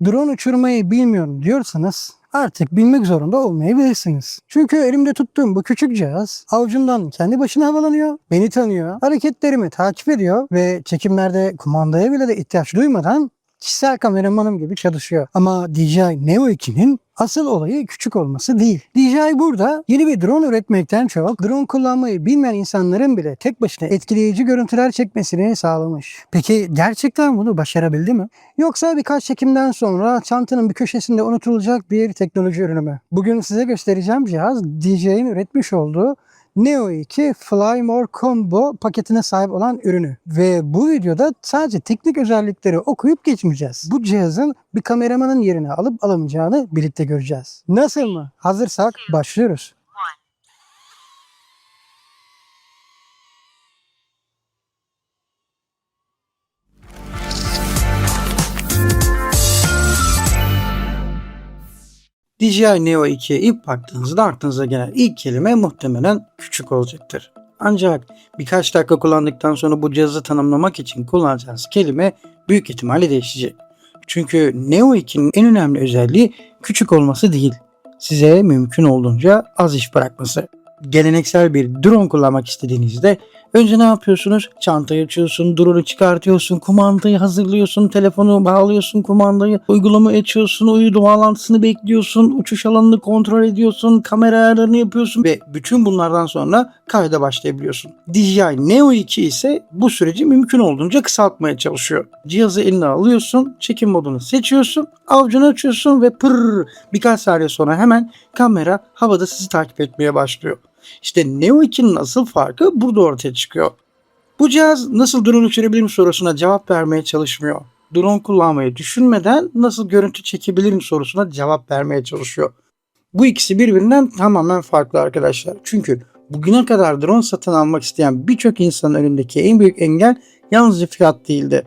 Drone uçurmayı bilmiyorum diyorsanız artık bilmek zorunda olmayabilirsiniz. Çünkü elimde tuttuğum bu küçük cihaz avucumdan kendi başına havalanıyor, beni tanıyor, hareketlerimi takip ediyor ve çekimlerde kumandaya bile de ihtiyaç duymadan kişisel kameramanım gibi çalışıyor. Ama DJI Neo 2'nin asıl olayı küçük olması değil. DJI burada yeni bir drone üretmekten çok drone kullanmayı bilmeyen insanların bile tek başına etkileyici görüntüler çekmesini sağlamış. Peki gerçekten bunu başarabildi mi? Yoksa birkaç çekimden sonra çantanın bir köşesinde unutulacak bir teknoloji ürünü mü? Bugün size göstereceğim cihaz DJI'nin üretmiş olduğu Neo 2 Fly More Combo paketine sahip olan ürünü. Ve bu videoda sadece teknik özellikleri okuyup geçmeyeceğiz. Bu cihazın bir kameramanın yerine alıp alamayacağını birlikte göreceğiz. Nasıl mı? Hazırsak başlıyoruz. DJI Neo 2'ye ilk baktığınızda aklınıza gelen ilk kelime muhtemelen küçük olacaktır. Ancak birkaç dakika kullandıktan sonra bu cihazı tanımlamak için kullanacağınız kelime büyük ihtimalle değişecek. Çünkü Neo 2'nin en önemli özelliği küçük olması değil, size mümkün olduğunca az iş bırakması. Geleneksel bir drone kullanmak istediğinizde önce ne yapıyorsunuz? Çantayı açıyorsun, drone'u çıkartıyorsun, kumandayı hazırlıyorsun, telefonu bağlıyorsun, kumandayı, uygulamayı açıyorsun, uydu bağlantısını bekliyorsun, uçuş alanını kontrol ediyorsun, kamera ayarlarını yapıyorsun ve bütün bunlardan sonra kayda başlayabiliyorsun. DJI Neo 2 ise bu süreci mümkün olduğunca kısaltmaya çalışıyor. Cihazı eline alıyorsun, çekim modunu seçiyorsun, avucunu açıyorsun ve birkaç saniye sonra hemen kamera havada sizi takip etmeye başlıyor. İşte Neo 2'nin asıl farkı burada ortaya çıkıyor. Bu cihaz nasıl drone uçurabilirim sorusuna cevap vermeye çalışmıyor. Drone kullanmayı düşünmeden nasıl görüntü çekebilirim sorusuna cevap vermeye çalışıyor. Bu ikisi birbirinden tamamen farklı arkadaşlar. Çünkü bugüne kadar drone satın almak isteyen birçok insanın önündeki en büyük engel yalnızca fiyat değildi.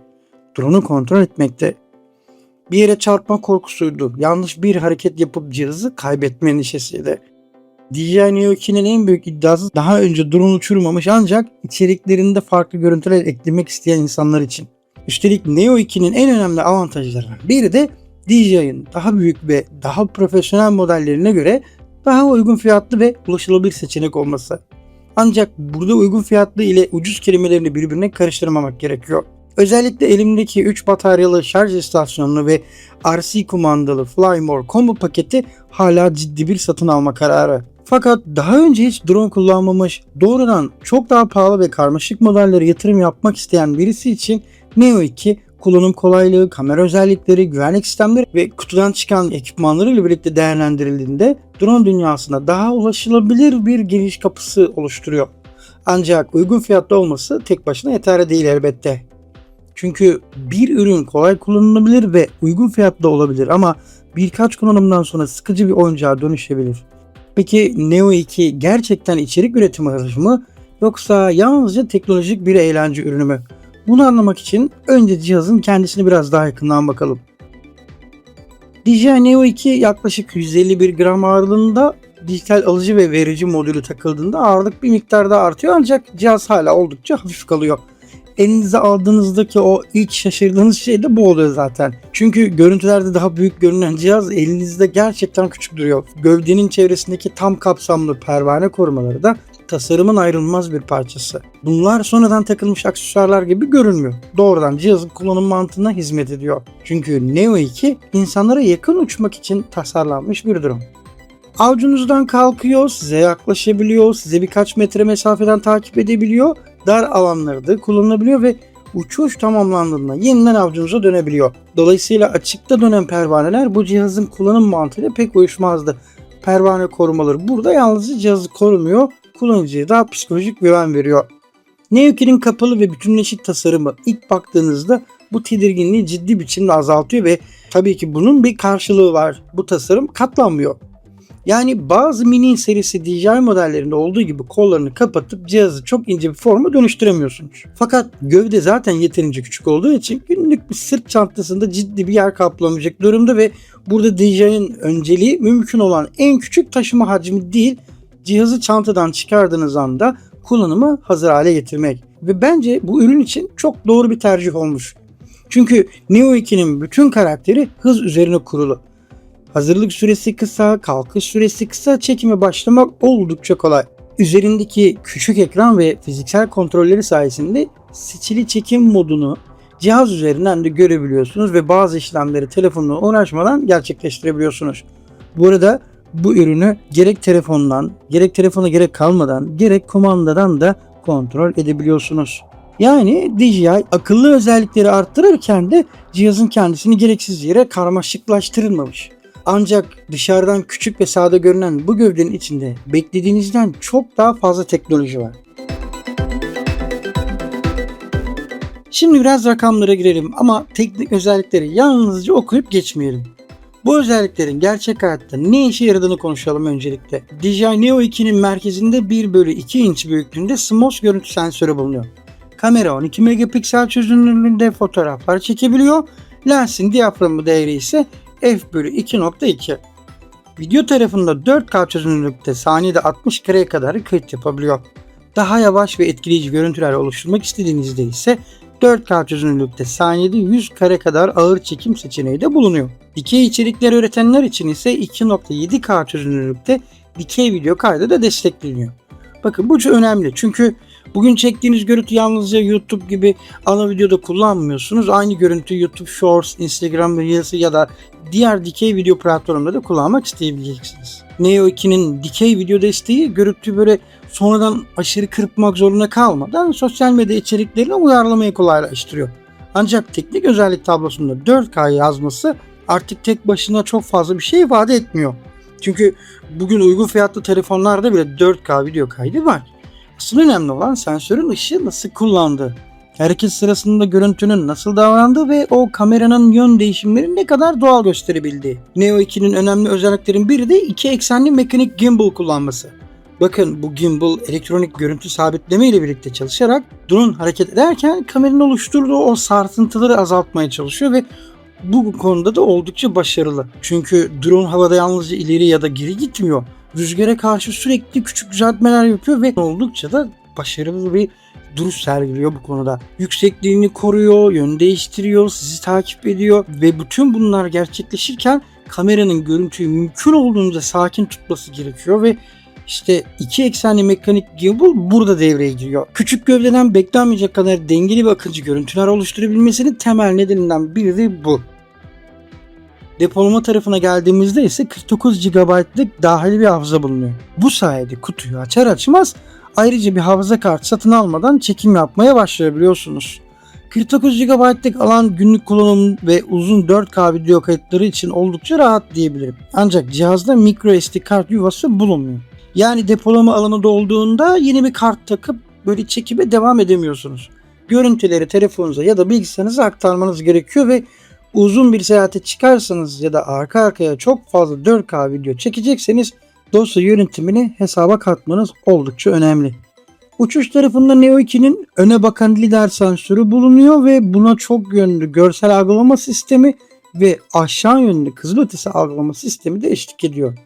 Drone'u kontrol etmekte. Bir yere çarpma korkusuydu. Yanlış bir hareket yapıp cihazı kaybetme endişesiydi. DJI Neo 2'nin en büyük iddiası daha önce drone uçurmamış ancak içeriklerinde farklı görüntüler eklemek isteyen insanlar için. Üstelik Neo 2'nin en önemli avantajlarından biri de DJI'nin daha büyük ve daha profesyonel modellerine göre daha uygun fiyatlı ve ulaşılabilir seçenek olması. Ancak burada uygun fiyatlı ile ucuz kelimelerini birbirine karıştırmamak gerekiyor. Özellikle elimdeki 3 bataryalı şarj istasyonlu ve RC kumandalı Flymore Combo paketi hala ciddi bir satın alma kararı. Fakat daha önce hiç drone kullanmamış, doğrudan çok daha pahalı ve karmaşık modellere yatırım yapmak isteyen birisi için Neo 2 kullanım kolaylığı, kamera özellikleri, güvenlik sistemleri ve kutudan çıkan ekipmanlarıyla birlikte değerlendirildiğinde drone dünyasına daha ulaşılabilir bir giriş kapısı oluşturuyor. Ancak uygun fiyatlı olması tek başına yeterli değil elbette. Çünkü bir ürün kolay kullanılabilir ve uygun fiyatlı olabilir ama birkaç kullanımdan sonra sıkıcı bir oyuncağa dönüşebilir. Peki Neo 2 gerçekten içerik üretimi aracı mı yoksa yalnızca teknolojik bir eğlence ürünü mü? Bunu anlamak için önce cihazın kendisini biraz daha yakından bakalım. DJI Neo 2 yaklaşık 151 gram ağırlığında, dijital alıcı ve verici modülü takıldığında ağırlık bir miktarda artıyor ancak cihaz hala oldukça hafif kalıyor. Elinize aldığınızdaki o ilk şaşırdığınız şey de bu oluyor zaten. Çünkü görüntülerde daha büyük görünen cihaz elinizde gerçekten küçük duruyor. Gövdenin çevresindeki tam kapsamlı pervane korumaları da tasarımın ayrılmaz bir parçası. Bunlar sonradan takılmış aksesuarlar gibi görünmüyor. Doğrudan cihazın kullanım mantığına hizmet ediyor. Çünkü Neo 2 insanlara yakın uçmak için tasarlanmış bir drone. Avucunuzdan kalkıyor, size yaklaşabiliyor, size birkaç metre mesafeden takip edebiliyor, dar alanları da kullanılabiliyor ve uçuş tamamlandığında yeniden avucunuza dönebiliyor. Dolayısıyla açıkta dönen pervaneler bu cihazın kullanım mantığıyla pek uyuşmazdı. Pervane korumaları burada yalnızca cihazı korumuyor, kullanıcıya daha psikolojik güven veriyor. Neo 2'nin kapalı ve bütünleşik tasarımı ilk baktığınızda bu tedirginliği ciddi biçimde azaltıyor ve tabii ki bunun bir karşılığı var. Bu tasarım katlanmıyor. Yani bazı mini serisi DJI modellerinde olduğu gibi kollarını kapatıp cihazı çok ince bir forma dönüştüremiyorsunuz. Fakat gövde zaten yeterince küçük olduğu için günlük bir sırt çantasında ciddi bir yer kaplamayacak durumda ve burada DJI'nin önceliği mümkün olan en küçük taşıma hacmi değil, cihazı çantadan çıkardığınız anda kullanıma hazır hale getirmek. Ve bence bu ürün için çok doğru bir tercih olmuş. Çünkü Neo 2'nin bütün karakteri hız üzerine kurulu. Hazırlık süresi kısa, kalkış süresi kısa, çekime başlamak oldukça kolay. Üzerindeki küçük ekran ve fiziksel kontrolleri sayesinde seçili çekim modunu cihaz üzerinden de görebiliyorsunuz ve bazı işlemleri telefonla uğraşmadan gerçekleştirebiliyorsunuz. Bu arada bu ürünü gerek telefondan, gerek telefona gerek kalmadan, gerek kumandadan da kontrol edebiliyorsunuz. Yani DJI akıllı özellikleri arttırırken de cihazın kendisini gereksiz yere karmaşıklaştırılmamış. Ancak dışarıdan küçük ve sade görünen bu gövdenin içinde beklediğinizden çok daha fazla teknoloji var. Şimdi biraz rakamlara girelim ama teknik özellikleri yalnızca okuyup geçmeyelim. Bu özelliklerin gerçek hayatta ne işe yaradığını konuşalım öncelikle. DJI Neo 2'nin merkezinde 1/2 inç büyüklüğünde CMOS görüntü sensörü bulunuyor. Kamera 12 megapiksel çözünürlüğünde fotoğraflar çekebiliyor. Lensin diyaframı değeri ise f/2.2. Video tarafında 4K çözünürlükte saniyede 60 kareye kadar kayıt yapabiliyor. Daha yavaş ve etkileyici görüntüler oluşturmak istediğinizde ise 4K çözünürlükte saniyede 100 kare kadar ağır çekim seçeneği de bulunuyor. Dikey içerikler üretenler için ise 2.7K çözünürlükte dikey video kaydı da destekleniyor. Bakın bu çok önemli çünkü bugün çektiğiniz görüntü yalnızca YouTube gibi ana videoda kullanmıyorsunuz. Aynı görüntü YouTube Shorts, Instagram Reels ya da diğer dikey video platformunda da kullanmak isteyebileceksiniz. Neo 2'nin dikey video desteği görüntüyü böyle sonradan aşırı kırpmak zorunda kalmadan sosyal medya içeriklerini uyarlamayı kolaylaştırıyor. Ancak teknik özellik tablosunda 4K yazması artık tek başına çok fazla bir şey ifade etmiyor. Çünkü bugün uygun fiyatlı telefonlarda bile 4K video kaydı var. Asıl önemli olan sensörün ışığı nasıl kullandığı, hareket sırasında görüntünün nasıl davrandığı ve o kameranın yön değişimleri ne kadar doğal gösterebildiği. Neo 2'nin önemli özelliklerin biri de 2 eksenli mekanik gimbal kullanması. Bakın bu gimbal elektronik görüntü sabitleme ile birlikte çalışarak drone hareket ederken kameranın oluşturduğu o sarsıntıları azaltmaya çalışıyor ve bu konuda da oldukça başarılı. Çünkü drone havada yalnızca ileri ya da geri gitmiyor. Rüzgara karşı sürekli küçük düzeltmeler yapıyor ve oldukça da başarılı bir duruş sergiliyor bu konuda. Yüksekliğini koruyor, yön değiştiriyor, sizi takip ediyor ve bütün bunlar gerçekleşirken kameranın görüntüyü mümkün olduğunca sakin tutması gerekiyor ve İşte 2 eksenli mekanik gimbal burada devreye giriyor. Küçük gövdeden beklenmeyecek kadar dengeli ve akıcı görüntüler oluşturabilmesinin temel nedeninden biri de bu. Depolama tarafına geldiğimizde ise 49 GB'lık dahili bir hafıza bulunuyor. Bu sayede kutuyu açar açmaz ayrıca bir hafıza kartı satın almadan çekim yapmaya başlayabiliyorsunuz. 49 GB'lık alan günlük kullanım ve uzun 4K video kayıtları için oldukça rahat diyebilirim. Ancak cihazda microSD kart yuvası bulunmuyor. Yani depolama alanı dolduğunda yeni bir kart takıp böyle çekime devam edemiyorsunuz. Görüntüleri telefonunuza ya da bilgisayarınıza aktarmanız gerekiyor ve uzun bir seyahate çıkarsanız ya da arka arkaya çok fazla 4K video çekecekseniz dosya yönetimini hesaba katmanız oldukça önemli. Uçuş tarafında Neo 2'nin öne bakan lidar sensörü bulunuyor ve buna çok yönlü görsel algılama sistemi ve aşağı yönlü kızılötesi algılama sistemi de eşlik ediyor.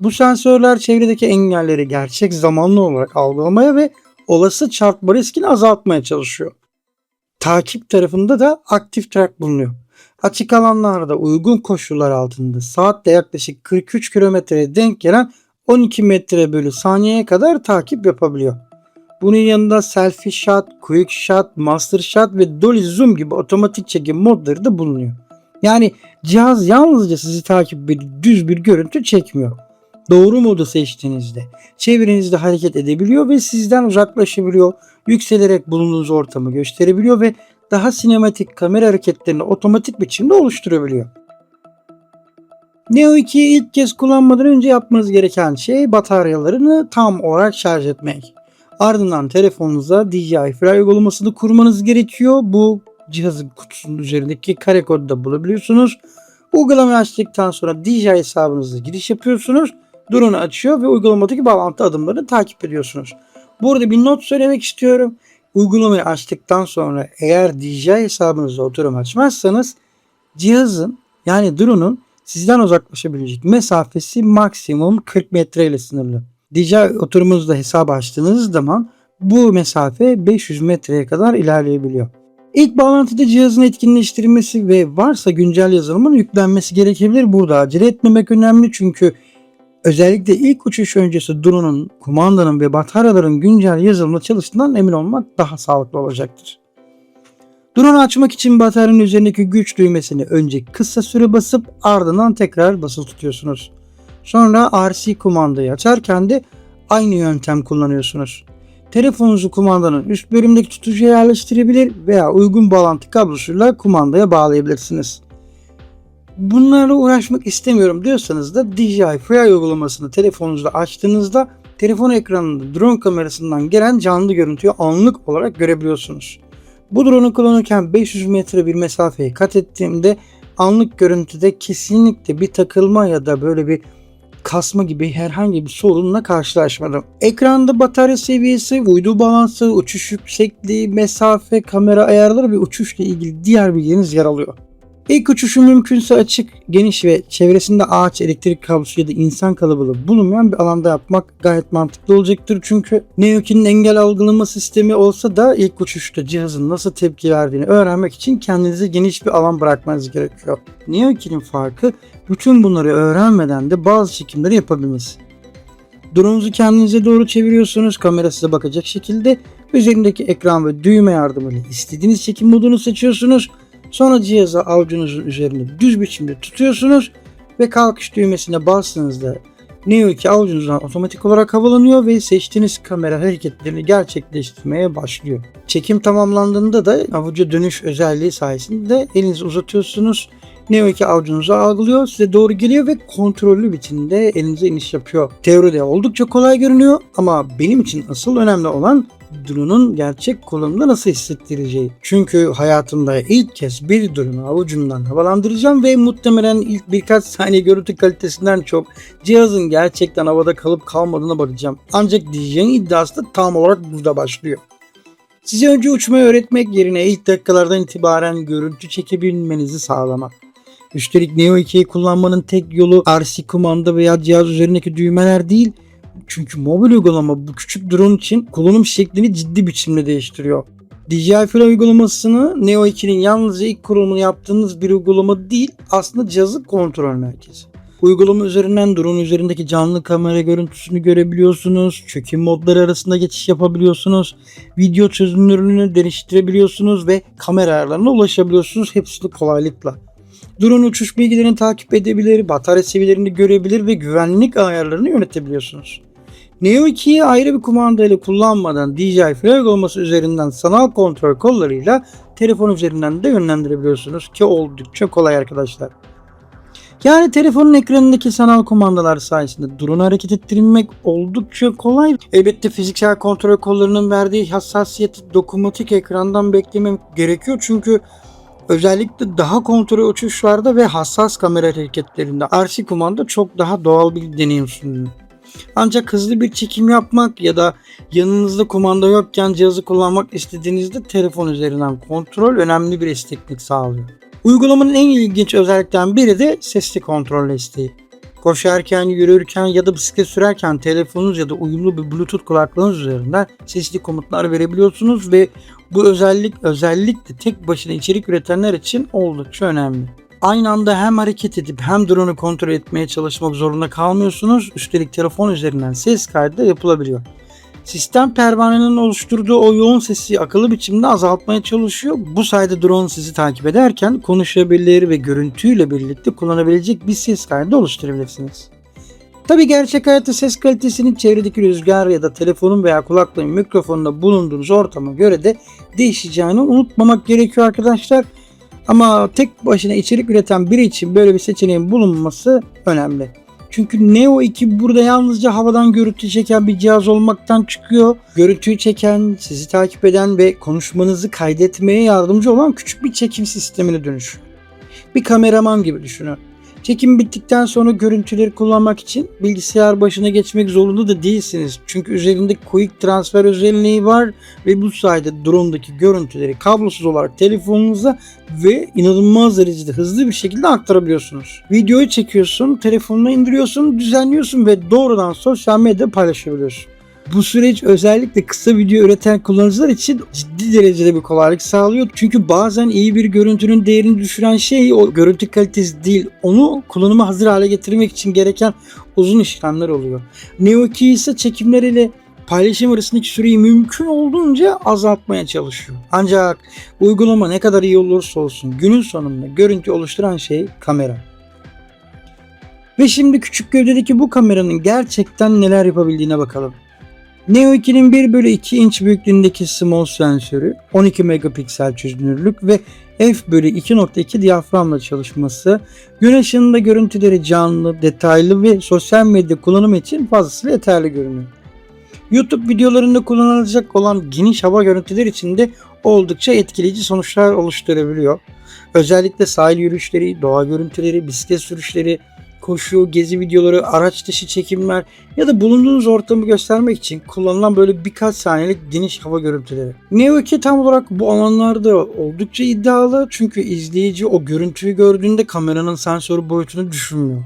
Bu sensörler çevredeki engelleri gerçek zamanlı olarak algılamaya ve olası çarpma riskini azaltmaya çalışıyor. Takip tarafında da Active Track bulunuyor. Açık alanlarda uygun koşullar altında saatte yaklaşık 43 kilometreye denk gelen 12 metre bölü saniyeye kadar takip yapabiliyor. Bunun yanında Selfie Shot, Quick Shot, Master Shot ve Dolly Zoom gibi otomatik çekim modları da bulunuyor. Yani cihaz yalnızca sizi takip edip düz bir görüntü çekmiyor. Doğru modu seçtiğinizde çevrenizde hareket edebiliyor ve sizden uzaklaşabiliyor. Yükselerek bulunduğunuz ortamı gösterebiliyor ve daha sinematik kamera hareketlerini otomatik biçimde oluşturabiliyor. Neo 2'yi ilk kez kullanmadan önce yapmanız gereken şey bataryalarını tam olarak şarj etmek. Ardından telefonunuza DJI Fly uygulamasını kurmanız gerekiyor. Bu cihazın kutusunun üzerindeki kare kodu da bulabiliyorsunuz. Uygulamayı açtıktan sonra DJI hesabınıza giriş yapıyorsunuz. Drone'u açıyor ve uygulamadaki bağlantı adımlarını takip ediyorsunuz. Bu arada bir not söylemek istiyorum. Uygulamayı açtıktan sonra eğer DJI hesabınıza oturum açmazsanız cihazın yani drone'un sizden uzaklaşabilecek mesafesi maksimum 40 metre ile sınırlı. DJI oturumunuzda hesabı açtığınız zaman bu mesafe 500 metreye kadar ilerleyebiliyor. İlk bağlantıda cihazın etkinleştirilmesi ve varsa güncel yazılımın yüklenmesi gerekebilir. Burada acele etmemek önemli çünkü özellikle ilk uçuş öncesi drone'un, kumandanın ve bataryaların güncel yazılımla çalıştığından emin olmak daha sağlıklı olacaktır. Drone'u açmak için bataryanın üzerindeki güç düğmesini önce kısa süre basıp ardından tekrar basılı tutuyorsunuz. Sonra RC kumandayı açarken de aynı yöntem kullanıyorsunuz. Telefonunuzu kumandanın üst bölümündeki tutucuya yerleştirebilir veya uygun bağlantı kablosuyla kumandaya bağlayabilirsiniz. Bunlarla uğraşmak istemiyorum diyorsanız da DJI Fly uygulamasını telefonunuzda açtığınızda telefon ekranında drone kamerasından gelen canlı görüntüyü anlık olarak görebiliyorsunuz. Bu drone'u kullanırken 500 metre bir mesafeyi kat ettiğimde anlık görüntüde kesinlikle bir takılma ya da böyle bir kasma gibi herhangi bir sorunla karşılaşmadım. Ekranda batarya seviyesi, uydu balansı, uçuş yüksekliği, mesafe, kamera ayarları ve uçuşla ilgili diğer bilgileriniz yer alıyor. İlk uçuşu mümkünse açık, geniş ve çevresinde ağaç, elektrik kablosu ya da insan kalabalığı bulunmayan bir alanda yapmak gayet mantıklı olacaktır. Çünkü Neo 2'nin engel algılama sistemi olsa da ilk uçuşta cihazın nasıl tepki verdiğini öğrenmek için kendinize geniş bir alan bırakmanız gerekiyor. Neo 2'nin farkı bütün bunları öğrenmeden de bazı çekimleri yapabilmesi. Drone'unuzu kendinize doğru çeviriyorsunuz, kamera size bakacak şekilde üzerindeki ekran ve düğme yardımıyla istediğiniz çekim modunu seçiyorsunuz. Sonra cihazı avucunuzun üzerinde düz biçimde tutuyorsunuz ve kalkış düğmesine bastığınızda Neo 2 avucunuzdan otomatik olarak havalanıyor ve seçtiğiniz kamera hareketlerini gerçekleştirmeye başlıyor. Çekim tamamlandığında da avuca dönüş özelliği sayesinde elinizi uzatıyorsunuz. Neo 2 avucunuzu algılıyor, size doğru geliyor ve kontrollü biçimde elinize iniş yapıyor. Teoride oldukça kolay görünüyor ama benim için asıl önemli olan drone'un gerçek kullanımda nasıl hissettireceği. Çünkü hayatımda ilk kez bir drone'u avucumdan havalandıracağım ve muhtemelen ilk birkaç saniye görüntü kalitesinden çok cihazın gerçekten havada kalıp kalmadığına bakacağım. Ancak DJI'nin iddiası da tam olarak burada başlıyor. Size önce uçmayı öğretmek yerine ilk dakikalardan itibaren görüntü çekebilmenizi sağlamak. Üstelik Neo 2'yi kullanmanın tek yolu RC kumanda veya cihaz üzerindeki düğmeler değil. Çünkü mobil uygulama bu küçük drone için kullanım şeklini ciddi biçimde değiştiriyor. DJI Fly uygulamasını Neo 2'nin yalnızca ilk kurulumunu yaptığınız bir uygulama değil, aslında cihazın kontrol merkezi. Uygulama üzerinden drone üzerindeki canlı kamera görüntüsünü görebiliyorsunuz, çekim modları arasında geçiş yapabiliyorsunuz, video çözünürlüğünü değiştirebiliyorsunuz ve kamera ayarlarına ulaşabiliyorsunuz hepsini kolaylıkla. Drone uçuş bilgilerini takip edebilir, batarya seviyelerini görebilir ve güvenlik ayarlarını yönetebiliyorsunuz. Neo 2'yi ayrı bir kumanda ile kullanmadan DJI Fly uygulaması üzerinden sanal kontrol kollarıyla telefon üzerinden de yönlendirebiliyorsunuz ki oldukça kolay arkadaşlar. Yani telefonun ekranındaki sanal kumandalar sayesinde drone hareket ettirmek oldukça kolay. Elbette fiziksel kontrol kollarının verdiği hassasiyeti dokunmatik ekrandan beklemek gerekiyor çünkü özellikle daha kontrol uçuşlarda ve hassas kamera hareketlerinde RC kumanda çok daha doğal bir deneyim sunuyor. Ancak hızlı bir çekim yapmak ya da yanınızda kumanda yokken cihazı kullanmak istediğinizde telefon üzerinden kontrol önemli bir esneklik sağlıyor. Uygulamanın en ilginç özelliklerinden biri de sesli kontrol desteği. Koşarken, yürürken ya da bisiklet sürerken telefonunuz ya da uyumlu bir Bluetooth kulaklığınız üzerinden sesli komutlar verebiliyorsunuz ve bu özellikle tek başına içerik üretenler için oldukça önemli. Aynı anda hem hareket edip hem drone'u kontrol etmeye çalışmak zorunda kalmıyorsunuz. Üstelik telefon üzerinden ses kaydı da yapılabiliyor. Sistem pervanenin oluşturduğu o yoğun sesi akıllı biçimde azaltmaya çalışıyor. Bu sayede drone sizi takip ederken konuşabilir ve görüntüyle birlikte kullanabilecek bir ses kaydı oluşturabilirsiniz. Tabi gerçek hayatta ses kalitesinin çevredeki rüzgar ya da telefonun veya kulaklığın mikrofonunda bulunduğunuz ortama göre de değişeceğini unutmamak gerekiyor arkadaşlar. Ama tek başına içerik üreten biri için böyle bir seçeneğin bulunması önemli. Çünkü Neo 2 burada yalnızca havadan görüntü çeken bir cihaz olmaktan çıkıyor. Görüntüyü çeken, sizi takip eden ve konuşmanızı kaydetmeye yardımcı olan küçük bir çekim sistemine dönüşüyor. Bir kameraman gibi düşünün. Çekim bittikten sonra görüntüleri kullanmak için bilgisayar başına geçmek zorunda da değilsiniz. Çünkü üzerinde quick transfer özelliği var ve bu sayede drone'daki görüntüleri kablosuz olarak telefonunuza ve inanılmaz derecede hızlı bir şekilde aktarabiliyorsunuz. Videoyu çekiyorsun, telefonuna indiriyorsun, düzenliyorsun ve doğrudan sosyal medyada paylaşabiliyorsun. Bu süreç özellikle kısa video üreten kullanıcılar için ciddi derecede bir kolaylık sağlıyor. Çünkü bazen iyi bir görüntünün değerini düşüren şey o görüntü kalitesi değil. Onu kullanıma hazır hale getirmek için gereken uzun işlemler oluyor. Neo 2 ise çekimleriyle paylaşım arasındaki süreyi mümkün olduğunca azaltmaya çalışıyor. Ancak uygulama ne kadar iyi olursa olsun günün sonunda görüntü oluşturan şey kamera. Ve şimdi küçük gövdedeki bu kameranın gerçekten neler yapabildiğine bakalım. Neo 2'nin 1/2 inç büyüklüğündeki small sensörü, 12 megapiksel çözünürlük ve f/2.2 diyaframla çalışması, gün ışığında görüntüleri canlı, detaylı ve sosyal medya kullanımı için fazlasıyla yeterli görünüyor. YouTube videolarında kullanılacak olan geniş hava görüntüler için de oldukça etkileyici sonuçlar oluşturabiliyor. Özellikle sahil yürüyüşleri, doğa görüntüleri, bisiklet sürüşleri, koşu, gezi videoları, araç dışı çekimler ya da bulunduğunuz ortamı göstermek için kullanılan böyle birkaç saniyelik geniş hava görüntüleri. Neo 2 tam olarak bu alanlarda oldukça iddialı çünkü izleyici o görüntüyü gördüğünde kameranın sensörü boyutunu düşünmüyor.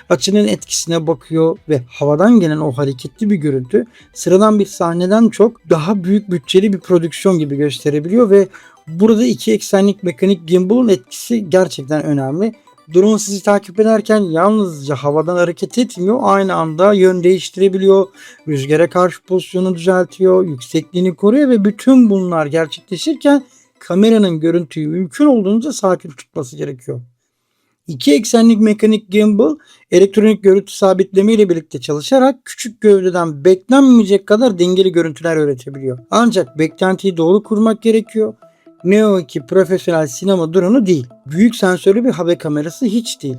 Açının etkisine bakıyor ve havadan gelen o hareketli bir görüntü sıradan bir sahneden çok daha büyük bütçeli bir prodüksiyon gibi gösterebiliyor ve burada 2 eksenlik mekanik gimbal'ın etkisi gerçekten önemli. Drone sizi takip ederken yalnızca havadan hareket etmiyor, aynı anda yön değiştirebiliyor, rüzgara karşı pozisyonu düzeltiyor, yüksekliğini koruyor ve bütün bunlar gerçekleşirken kameranın görüntüyü mümkün olduğunca sakin tutması gerekiyor. 2 eksenlik mekanik gimbal elektronik görüntü sabitleme ile birlikte çalışarak küçük gövdeden beklenmeyecek kadar dengeli görüntüler üretebiliyor. Ancak beklentiyi doğru kurmak gerekiyor. Neo 2 profesyonel sinema drone'u değil. Büyük sensörlü bir hava kamerası hiç değil.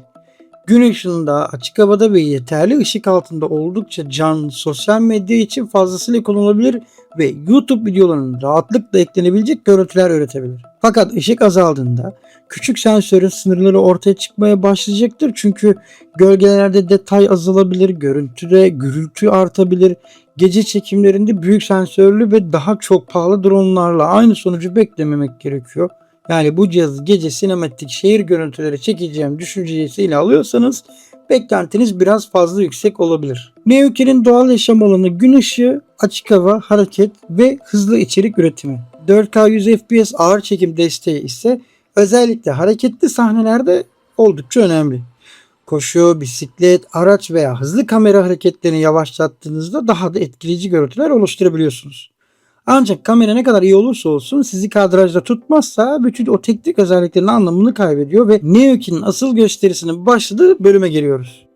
Gün ışığında, açık havada ve yeterli ışık altında oldukça canlı, sosyal medya için fazlasıyla kullanılabilir ve YouTube videolarının rahatlıkla eklenebilecek görüntüler üretebilir. Fakat ışık azaldığında küçük sensörün sınırları ortaya çıkmaya başlayacaktır çünkü gölgelerde detay azalabilir, görüntüde gürültü artabilir. Gece çekimlerinde büyük sensörlü ve daha çok pahalı dronelarla aynı sonucu beklememek gerekiyor. Yani bu cihazı gece sinematik şehir görüntüleri çekeceğim düşüncesiyle alıyorsanız beklentiniz biraz fazla yüksek olabilir. Neo 2'nin doğal yaşam alanı gün ışığı, açık hava, hareket ve hızlı içerik üretimi. 4K 100 FPS ağır çekim desteği ise özellikle hareketli sahnelerde oldukça önemli. Koşu, bisiklet, araç veya hızlı kamera hareketlerini yavaşlattığınızda daha da etkileyici görüntüler oluşturabiliyorsunuz. Ancak kamera ne kadar iyi olursa olsun sizi kadrajda tutmazsa bütün o teknik özelliklerin anlamını kaybediyor ve Neo 2'nin asıl gösterisinin başladığı bölüme geliyoruz.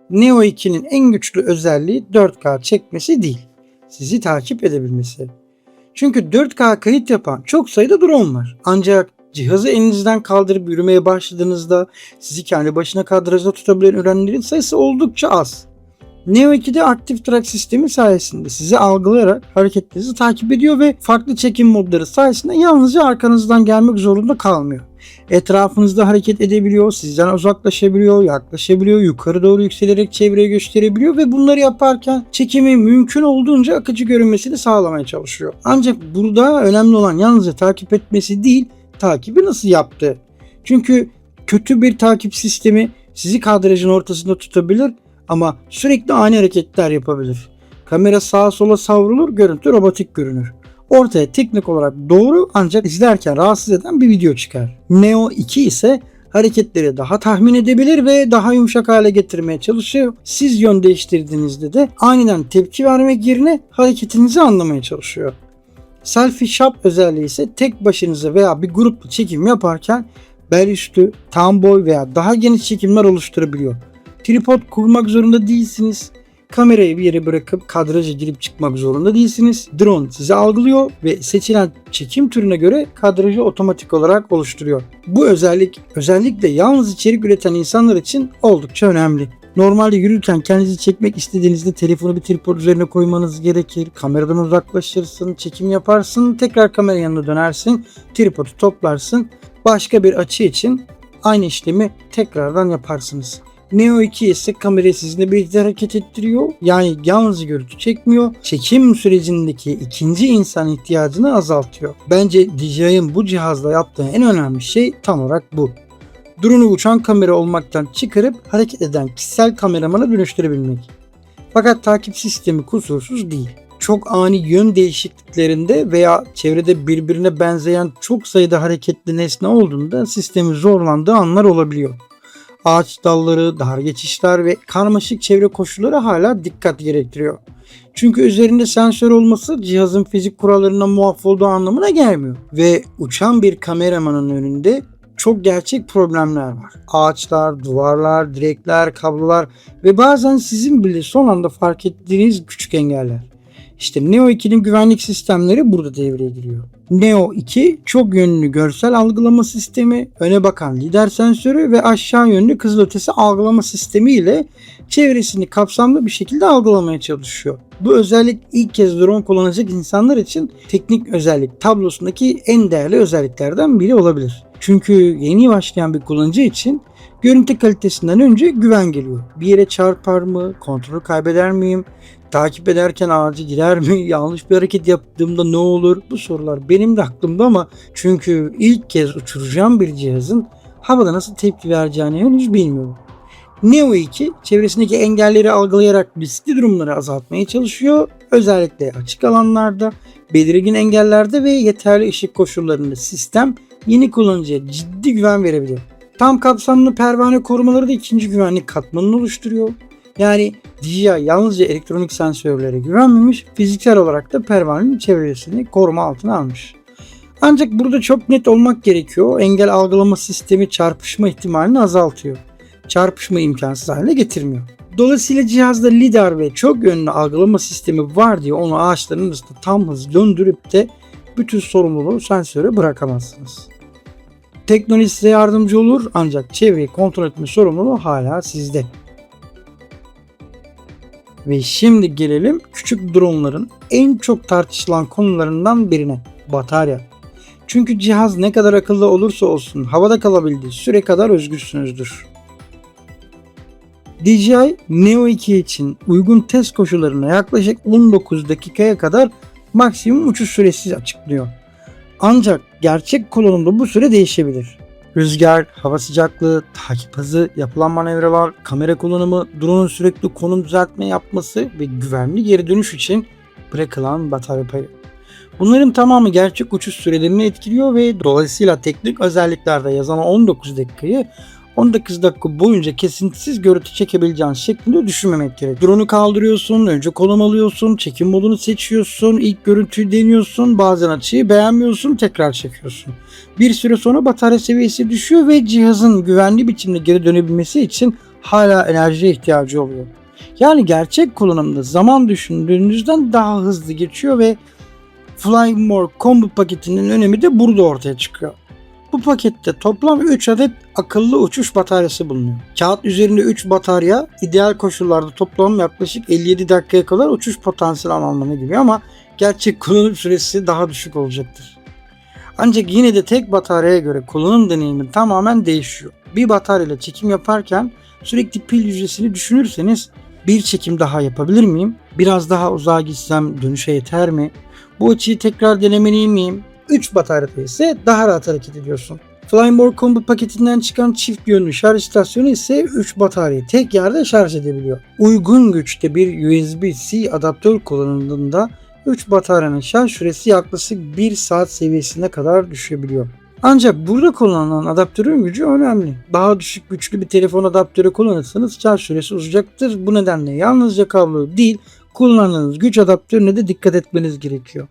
Neo 2'nin en güçlü özelliği 4K çekmesi değil, sizi takip edebilmesi. Çünkü 4K kayıt yapan çok sayıda drone var. Ancak cihazı elinizden kaldırıp yürümeye başladığınızda sizi kendi başına kadrajda tutabilen ürünlerin sayısı oldukça az. Neo 2'de aktif track sistemi sayesinde sizi algılayarak hareketlerinizi takip ediyor ve farklı çekim modları sayesinde yalnızca arkanızdan gelmek zorunda kalmıyor. Etrafınızda hareket edebiliyor, sizden uzaklaşabiliyor, yaklaşabiliyor, yukarı doğru yükselerek çevreye gösterebiliyor ve bunları yaparken çekimin mümkün olduğunca akıcı görünmesini sağlamaya çalışıyor. Ancak burada önemli olan yalnızca takip etmesi değil, takibi nasıl yaptığı. Çünkü kötü bir takip sistemi sizi kadrajın ortasında tutabilir ama sürekli ani hareketler yapabilir. Kamera sağa sola savrulur, görüntü robotik görünür. Ortaya teknik olarak doğru ancak izlerken rahatsız eden bir video çıkar. Neo 2 ise hareketleri daha tahmin edebilir ve daha yumuşak hale getirmeye çalışıyor. Siz yön değiştirdiğinizde de aniden tepki vermek yerine hareketinizi anlamaya çalışıyor. Selfie Shop özelliği ise tek başınıza veya bir grupla çekim yaparken bel üstü, tam boy veya daha geniş çekimler oluşturabiliyor. Tripod kurmak zorunda değilsiniz. Kamerayı bir yere bırakıp kadraja girip çıkmak zorunda değilsiniz. Drone sizi algılıyor ve seçilen çekim türüne göre kadrajı otomatik olarak oluşturuyor. Bu özellik özellikle yalnız içerik üreten insanlar için oldukça önemli. Normalde yürürken kendinizi çekmek istediğinizde telefonu bir tripod üzerine koymanız gerekir. Kameradan uzaklaşırsın, çekim yaparsın, tekrar kamera yanına dönersin, tripodu toplarsın. Başka bir açı için aynı işlemi tekrardan yaparsınız. Neo 2 ise kamerayı sizinle birlikte hareket ettiriyor. Yani yalnız görüntü çekmiyor. Çekim sürecindeki ikinci insan ihtiyacını azaltıyor. Bence DJI'ın bu cihazla yaptığı en önemli şey tam olarak bu. Drone'u uçan kamera olmaktan çıkarıp hareket eden kişisel kameramana dönüştürebilmek. Fakat takip sistemi kusursuz değil. çok ani yön değişikliklerinde veya çevrede birbirine benzeyen çok sayıda hareketli nesne olduğunda sistemin zorlandığı anlar olabiliyor. Ağaç dalları, dar geçişler ve karmaşık çevre koşulları hala dikkat gerektiriyor. Çünkü üzerinde sensör olması cihazın fizik kurallarına muaf olduğu anlamına gelmiyor. Ve uçan bir kameramanın önünde çok gerçek problemler var. Ağaçlar, duvarlar, direkler, kablolar ve bazen sizin bile son anda fark ettiğiniz küçük engeller. İşte Neo 2'nin güvenlik sistemleri burada devreye giriyor. Neo 2 çok yönlü görsel algılama sistemi, öne bakan lider sensörü ve aşağı yönlü kızılötesi algılama sistemi ile çevresini kapsamlı bir şekilde algılamaya çalışıyor. Bu özellik ilk kez drone kullanacak insanlar için teknik özellik tablosundaki en değerli özelliklerden biri olabilir. Çünkü yeni başlayan bir kullanıcı için görüntü kalitesinden önce güven geliyor. Bir yere çarpar mı? Kontrolü kaybeder miyim? Takip ederken ağacı girer mi? Yanlış bir hareket yaptığımda ne olur? Bu sorular benim de aklımda ama çünkü ilk kez uçuracağım bir cihazın havada nasıl tepki vereceğini henüz bilmiyorum. Neo 2 çevresindeki engelleri algılayarak riskli durumları azaltmaya çalışıyor. Özellikle açık alanlarda, belirgin engellerde ve yeterli ışık koşullarında sistem yeni kullanıcıya ciddi güven verebiliyor. Tam kapsamlı pervane korumaları da ikinci güvenlik katmanını oluşturuyor. Yani DJI yalnızca elektronik sensörlere güvenmemiş, fiziksel olarak da pervanenin çevresini koruma altına almış. Ancak burada çok net olmak gerekiyor. Engel algılama sistemi çarpışma ihtimalini azaltıyor. Çarpışma imkansız haline getirmiyor. Dolayısıyla cihazda lidar ve çok yönlü algılama sistemi var diye onu ağaçların arasında tam hız döndürüp de bütün sorumluluğu sensöre bırakamazsınız. Teknoloji size yardımcı olur ancak çevreyi kontrol etme sorumluluğu hala sizde. Ve şimdi gelelim küçük dronların en çok tartışılan konularından birine, batarya. Çünkü cihaz ne kadar akıllı olursa olsun havada kalabildiği süre kadar özgürsünüzdür. DJI Neo 2 için uygun test koşullarına yaklaşık 19 dakikaya kadar maksimum uçuş süresi açıklıyor. Ancak gerçek kullanımda bu süre değişebilir. Rüzgar, hava sıcaklığı, takip hızı, yapılan manevralar, kamera kullanımı, drone'un sürekli konum düzeltme yapması ve güvenli geri dönüş için bırakılan batarya payı. Bunların tamamı gerçek uçuş sürelerini etkiliyor ve dolayısıyla teknik özelliklerde yazan 19 dakikayı 19 dakika boyunca kesintisiz görüntü çekebileceğin şeklinde düşünmemek gerek. Drone'u kaldırıyorsun, önce konum alıyorsun, çekim modunu seçiyorsun, ilk görüntüyü deniyorsun, bazen açıyı beğenmiyorsun, tekrar çekiyorsun. Bir süre sonra batarya seviyesi düşüyor ve cihazın güvenli biçimde geri dönebilmesi için hala enerjiye ihtiyacı oluyor. Yani gerçek kullanımda zaman düşündüğünüzden daha hızlı geçiyor ve Fly More Combo paketinin önemi de burada ortaya çıkıyor. Bu pakette toplam 3 adet akıllı uçuş bataryası bulunuyor. Kağıt üzerinde 3 batarya ideal koşullarda toplam yaklaşık 57 dakikaya kadar uçuş potansiyeli anlamına geliyor ama gerçek kullanım süresi daha düşük olacaktır. Ancak yine de tek bataryaya göre kullanım deneyimi tamamen değişiyor. Bir bataryayla çekim yaparken sürekli pil hücresini düşünürseniz bir çekim daha yapabilir miyim? Biraz daha uzağa gitsem dönüşe yeter mi? Bu açıyı tekrar denemeli miyim? 3 bataryada ise daha rahat hareket ediyorsun. Fly More Combo paketinden çıkan çift yönlü şarj istasyonu ise 3 bataryayı tek yerde şarj edebiliyor. Uygun güçte bir USB-C adaptör kullanıldığında 3 bataryanın şarj süresi yaklaşık 1 saat seviyesine kadar düşebiliyor. Ancak burada kullanılan adaptörün gücü önemli. Daha düşük güçlü bir telefon adaptörü kullanırsanız şarj süresi uzayacaktır. Bu nedenle yalnızca kablo değil, kullandığınız güç adaptörüne de dikkat etmeniz gerekiyor.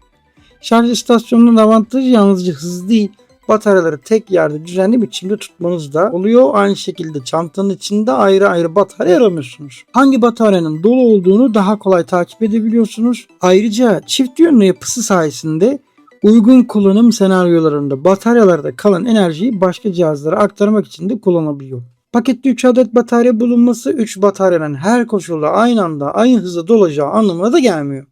Şarj istasyonunun avantajı yalnızca hız değil, bataryaları tek yerde düzenli biçimde tutmanız da oluyor. Aynı şekilde çantanın içinde ayrı ayrı batarya aramıyorsunuz. Hangi bataryanın dolu olduğunu daha kolay takip edebiliyorsunuz. Ayrıca çift yönlü yapısı sayesinde uygun kullanım senaryolarında bataryalarda kalan enerjiyi başka cihazlara aktarmak için de kullanabiliyor. Pakette 3 adet batarya bulunması 3 bataryanın her koşulda aynı anda aynı hızda dolacağı anlamına da gelmiyor.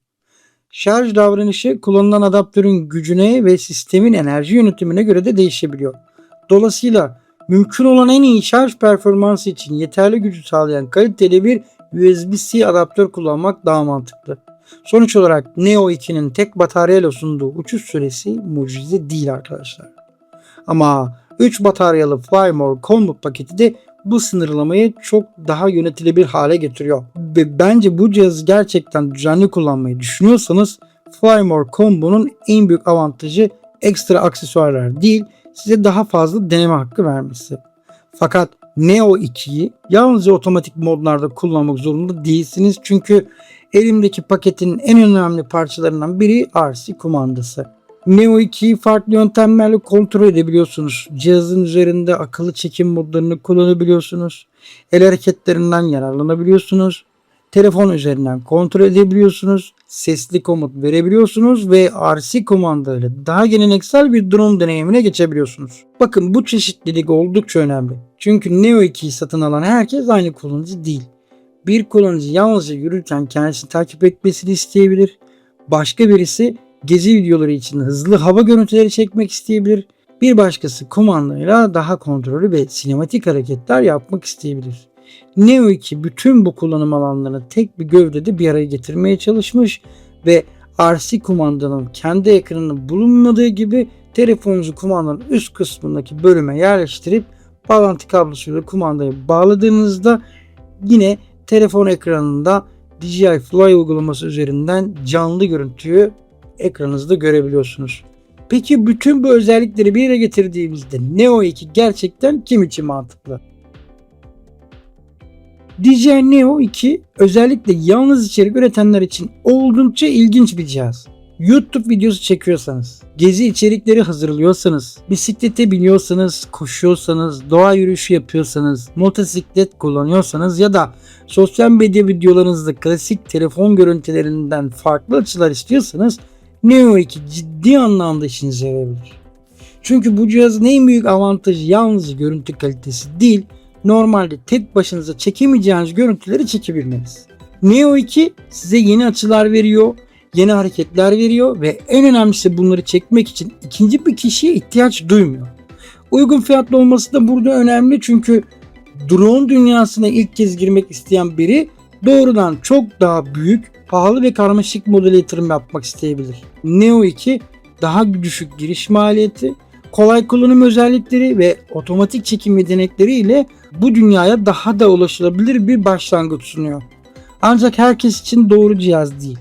Şarj davranışı kullanılan adaptörün gücüne ve sistemin enerji yönetimine göre de değişebiliyor. Dolayısıyla mümkün olan en iyi şarj performansı için yeterli gücü sağlayan kaliteli bir USB-C adaptör kullanmak daha mantıklı. Sonuç olarak Neo 2'nin tek bataryayla sunduğu uçuş süresi mucize değil arkadaşlar. Ama 3 bataryalı Fly More Combo paketi de bu sınırlamayı çok daha yönetilebilir hale getiriyor. Ve bence bu cihazı gerçekten düzenli kullanmayı düşünüyorsanız Flymore Combo'nun en büyük avantajı ekstra aksesuarlar değil, size daha fazla deneme hakkı vermesi. Fakat Neo 2'yi yalnızca otomatik modlarda kullanmak zorunda değilsiniz. Çünkü elimdeki paketin en önemli parçalarından biri RC kumandası. Neo 2'yi farklı yöntemlerle kontrol edebiliyorsunuz. Cihazın üzerinde akıllı çekim modlarını kullanabiliyorsunuz. El hareketlerinden yararlanabiliyorsunuz. Telefon üzerinden kontrol edebiliyorsunuz. Sesli komut verebiliyorsunuz ve RC kumanda ile daha geleneksel bir drone deneyimine geçebiliyorsunuz. Bakın bu çeşitlilik oldukça önemli. Çünkü Neo 2'yi satın alan herkes aynı kullanıcı değil. Bir kullanıcı yalnızca yürürken kendisini takip etmesini isteyebilir. Başka birisi gezi videoları için hızlı hava görüntüleri çekmek isteyebilir. Bir başkası kumandayla daha kontrollü ve sinematik hareketler yapmak isteyebilir. Neo 2 bütün bu kullanım alanlarını tek bir gövdede bir araya getirmeye çalışmış ve RC kumandanın kendi ekranının bulunmadığı gibi telefonunuzu kumandanın üst kısmındaki bölüme yerleştirip bağlantı kablosuyla kumandayı bağladığınızda yine telefon ekranında DJI Fly uygulaması üzerinden canlı görüntüyü ekranınızda görebiliyorsunuz. Peki bütün bu özellikleri bir yere getirdiğimizde Neo 2 gerçekten kim için mantıklı? DJI Neo 2 özellikle yalnız içerik üretenler için oldukça ilginç bir cihaz. YouTube videosu çekiyorsanız, gezi içerikleri hazırlıyorsanız, bisiklete biniyorsanız, koşuyorsanız, doğa yürüyüşü yapıyorsanız, motosiklet kullanıyorsanız ya da sosyal medya videolarınızda klasik telefon görüntülerinden farklı açılar istiyorsanız Neo 2 ciddi anlamda işinize yarayabilir. Çünkü bu cihazın en büyük avantajı yalnızca görüntü kalitesi değil, normalde tek başınıza çekemeyeceğiniz görüntüleri çekebilmeniz. Neo 2 size yeni açılar veriyor, yeni hareketler veriyor ve en önemlisi bunları çekmek için ikinci bir kişiye ihtiyaç duymuyor. Uygun fiyatlı olması da burada önemli çünkü drone dünyasına ilk kez girmek isteyen biri doğrudan çok daha büyük, pahalı ve karmaşık modele yatırım yapmak isteyebilir. Neo 2 daha düşük giriş maliyeti, kolay kullanım özellikleri ve otomatik çekim yetenekleri ile bu dünyaya daha da ulaşılabilir bir başlangıç sunuyor. Ancak herkes için doğru cihaz değil.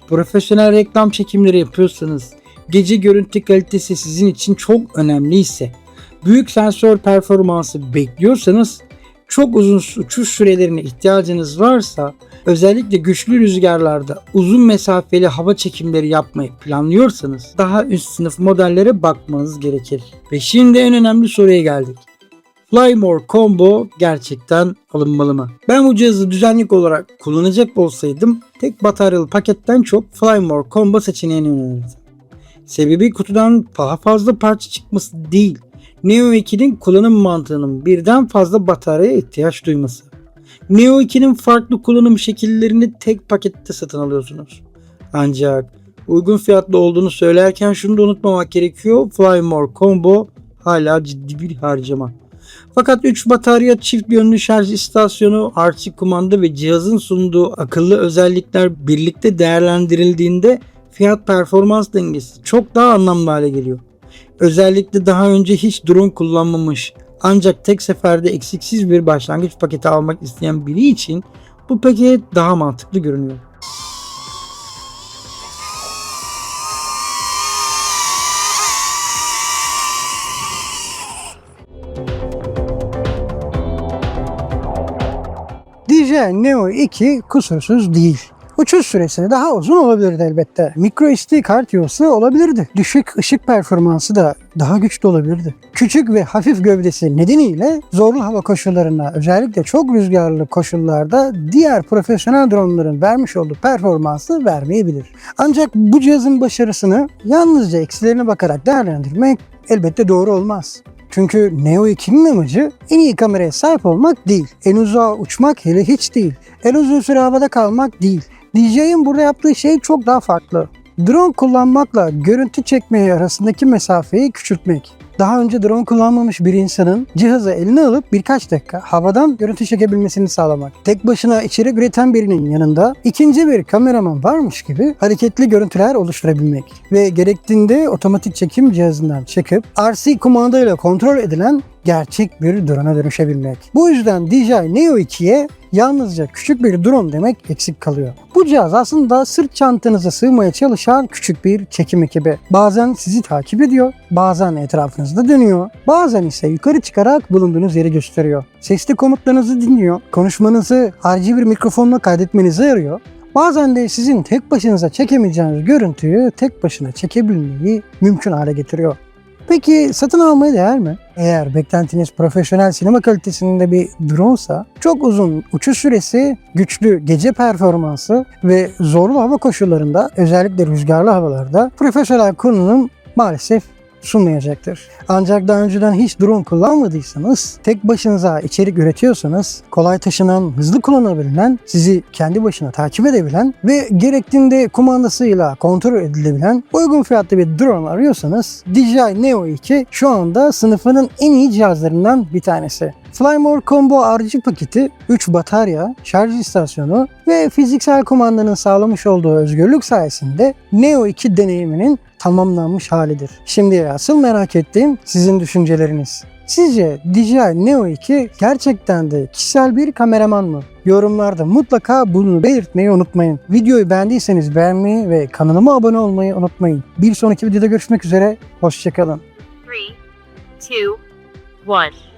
Profesyonel reklam çekimleri yapıyorsanız, gece görüntü kalitesi sizin için çok önemliyse, büyük sensör performansı bekliyorsanız, çok uzun uçuş sürelerine ihtiyacınız varsa, özellikle güçlü rüzgarlarda uzun mesafeli hava çekimleri yapmayı planlıyorsanız daha üst sınıf modellere bakmanız gerekir. Ve şimdi en önemli soruya geldik. Flymore Combo gerçekten alınmalı mı? Ben bu cihazı düzenlik olarak kullanacak olsaydım tek bataryalı paketten çok Flymore Combo seçeneğini önerirdim. Sebebi kutudan daha fazla parça çıkması değil, Neo 2'nin kullanım mantığının birden fazla bataryaya ihtiyaç duyması. Neo 2'nin farklı kullanım şekillerini tek pakette satın alıyorsunuz. Ancak uygun fiyatlı olduğunu söylerken şunu da unutmamak gerekiyor. Flymore Combo hala ciddi bir harcama. Fakat 3 batarya, çift yönlü şarj istasyonu, RC kumanda ve cihazın sunduğu akıllı özellikler birlikte değerlendirildiğinde fiyat performans dengesi çok daha anlamlı hale geliyor. Özellikle daha önce hiç drone kullanmamış ancak tek seferde eksiksiz bir başlangıç paketi almak isteyen biri için bu paket daha mantıklı görünüyor. DJI Neo 2 kusursuz değil. Uçuş süresi daha uzun olabilirdi elbette. Micro SD kart yiyorsa olabilirdi. Düşük ışık performansı da daha güçlü olabilirdi. Küçük ve hafif gövdesi nedeniyle zorlu hava koşullarına, özellikle çok rüzgarlı koşullarda diğer profesyonel dronların vermiş olduğu performansı vermeyebilir. Ancak bu cihazın başarısını yalnızca eksilerine bakarak değerlendirmek elbette doğru olmaz. Çünkü Neo 2'nin amacı en iyi kameraya sahip olmak değil. En uzağa uçmak hele hiç değil. En uzun süre havada kalmak değil. DJI'nin burada yaptığı şey çok daha farklı. Drone kullanmakla görüntü çekmeyi arasındaki mesafeyi küçültmek. Daha önce drone kullanmamış bir insanın cihazı eline alıp birkaç dakika havadan görüntü çekebilmesini sağlamak. Tek başına içerik üreten birinin yanında ikinci bir kameraman varmış gibi hareketli görüntüler oluşturabilmek. Ve gerektiğinde otomatik çekim cihazından çıkıp RC kumandayla kontrol edilen gerçek bir drone'a dönüşebilmek. Bu yüzden DJI Neo 2'ye yalnızca küçük bir drone demek eksik kalıyor. Bu cihaz aslında sırt çantanıza sığmaya çalışan küçük bir çekim ekibi. Bazen sizi takip ediyor, bazen etrafınızda dönüyor, bazen ise yukarı çıkarak bulunduğunuz yeri gösteriyor. Sesli komutlarınızı dinliyor, konuşmanızı harici bir mikrofonla kaydetmenize yarıyor. Bazen de sizin tek başınıza çekemeyeceğiniz görüntüyü tek başına çekebilmeyi mümkün hale getiriyor. Peki satın almaya değer mi? Eğer beklentiniz profesyonel sinema kalitesinde bir drone'sa, çok uzun uçuş süresi, güçlü gece performansı ve zorlu hava koşullarında, özellikle rüzgarlı havalarda profesyonel kullanım maalesef sunmayacaktır. Ancak daha önceden hiç drone kullanmadıysanız, tek başınıza içerik üretiyorsanız, kolay taşınan, hızlı kullanabilen, sizi kendi başına takip edebilen ve gerektiğinde kumandasıyla kontrol edilebilen uygun fiyatlı bir drone arıyorsanız, DJI Neo 2 şu anda sınıfının en iyi cihazlarından bir tanesi. Flymore Combo RG paketi, 3 batarya, şarj istasyonu ve fiziksel kumandanın sağlamış olduğu özgürlük sayesinde Neo 2 deneyiminin tamamlanmış halidir. Şimdi asıl merak ettiğim sizin düşünceleriniz. Sizce DJI Neo 2 gerçekten de kişisel bir kameraman mı? Yorumlarda mutlaka bunu belirtmeyi unutmayın. Videoyu beğendiyseniz beğenmeyi ve kanalıma abone olmayı unutmayın. Bir sonraki videoda görüşmek üzere, hoşçakalın. 3, 2, 1.